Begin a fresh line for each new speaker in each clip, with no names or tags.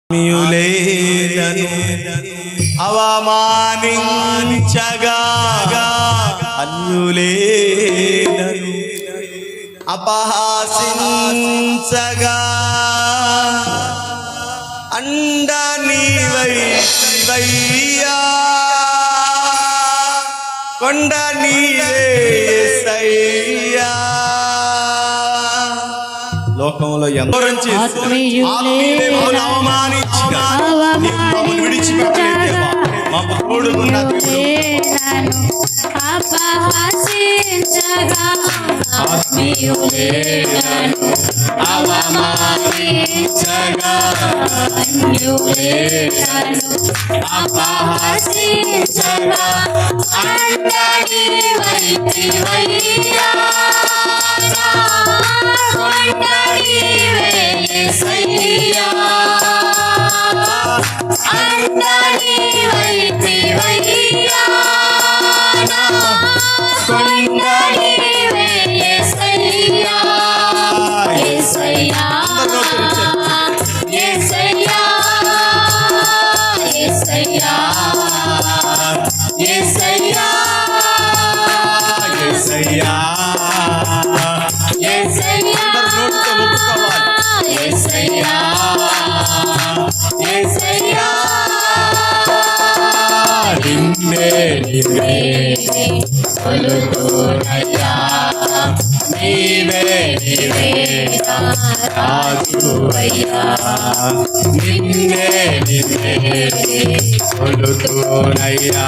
నన్ను అవమానించగా అన్యులే నన్ను అపహాసించగా అండ నీవయ్యా కొండ నీవే యేసయ్యా. లోకంలో ఎంతో అవమానించగా విడిచిపెట్టలేదు మా
అపహసించగా ఆత్మీయులేనను అవమానించగా అన్యులేనను అపహసించగా అండని వైతివయ్యా కొండని యేసయ్యా అండని వైతివయ్యా కొండని యేసయ్యా యేసయ్యా యేసయ్యా యేసయ్యా యేసయ్యా
యేసయ్యా
యేసయ్యా యేసయ్యా యేసయ్యా
నిన్నే
కొలుకోనయ్యా నీవే నీవే రాజువయ్యా
నిన్నే కొలుకోనయ్యా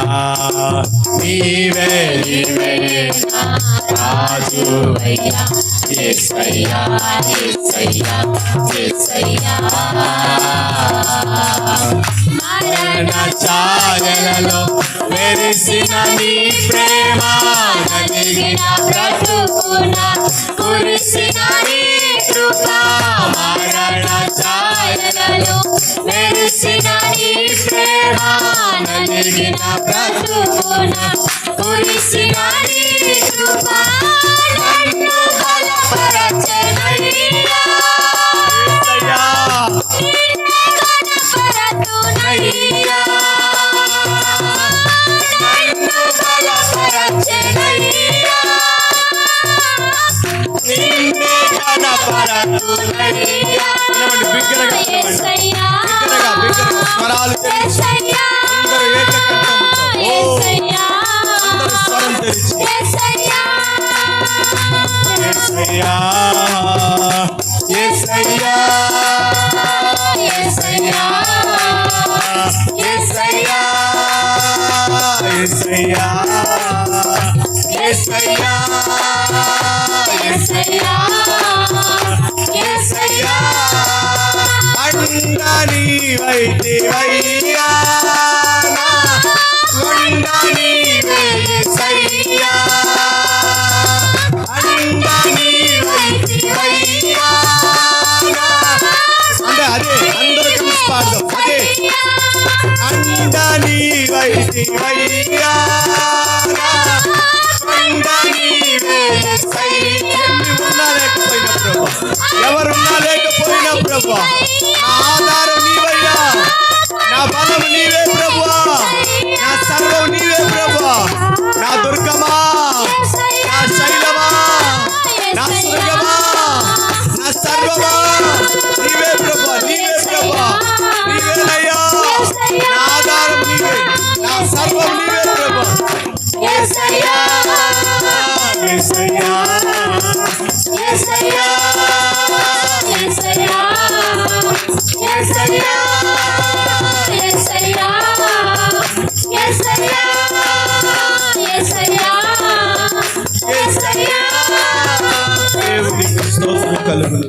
నీవే నీవే
రాజువయ్యా యేసయ్యా యేసయ్యా యేసయ్యా
మరణ ఛాయలలో మెరిసిన నీ ప్రేమ
కలిగిన బ్రతుకున కురిసిన నీ కృప మరణ ఛాయలలో మెరిసిన నీ ప్రేమ కలిగిన బ్రతుకున కురిసిన నీ కృప నన్ను బలపరచెనయ్యా నిన్ను గణపరతునయ్యా నన్ను బలపరచెనయ్యా నిన్ను గణపరతునయ్యా యేసయ్యా
స్వరాలు
యేసయ్యా యేసయ్యా యేసయ్యా
యేసయ్యా యేసయ్యా
యేసయ్యా యేసయ్యా
యేసయ్యా యేసయ్యా
యేసయ్యా యేసయ్యా
అండ నీవైతివయ్యా కొండ నీవే యేసయ్యా అండ నీవైతివయ్యా అంటే అదే అందరూ కలిసి పాడదాం అదే అండ నీవైతివయ్యా కొండ నీవే యేసయ్యా. ఉన్నా లేకపోయినా ప్రభా ఎవరున్నా లేకపోయినా ప్రభా నా ఆధారం నీవయ్యా నా బలం నీవే ప్రభువా నా సర్వం నీవే ప్రభువా నా దుర్గమా నా శైలమా నా స్వర్గమా నా సర్వమా నీవే ప్రభువా నీవే ప్రభువా నీవేనయ్యా నా ఆధారం నీవే నా సర్వం నీవే ప్రభువా
యేసయ్యా
యేసయ్యా
యేసయ్యా యేసయ్యా యేసయ్యా యేసయ్యా యేసయ్యా యేసయ్యా యేసయ్యా
దేవునికి స్తోత్రం కలుగును.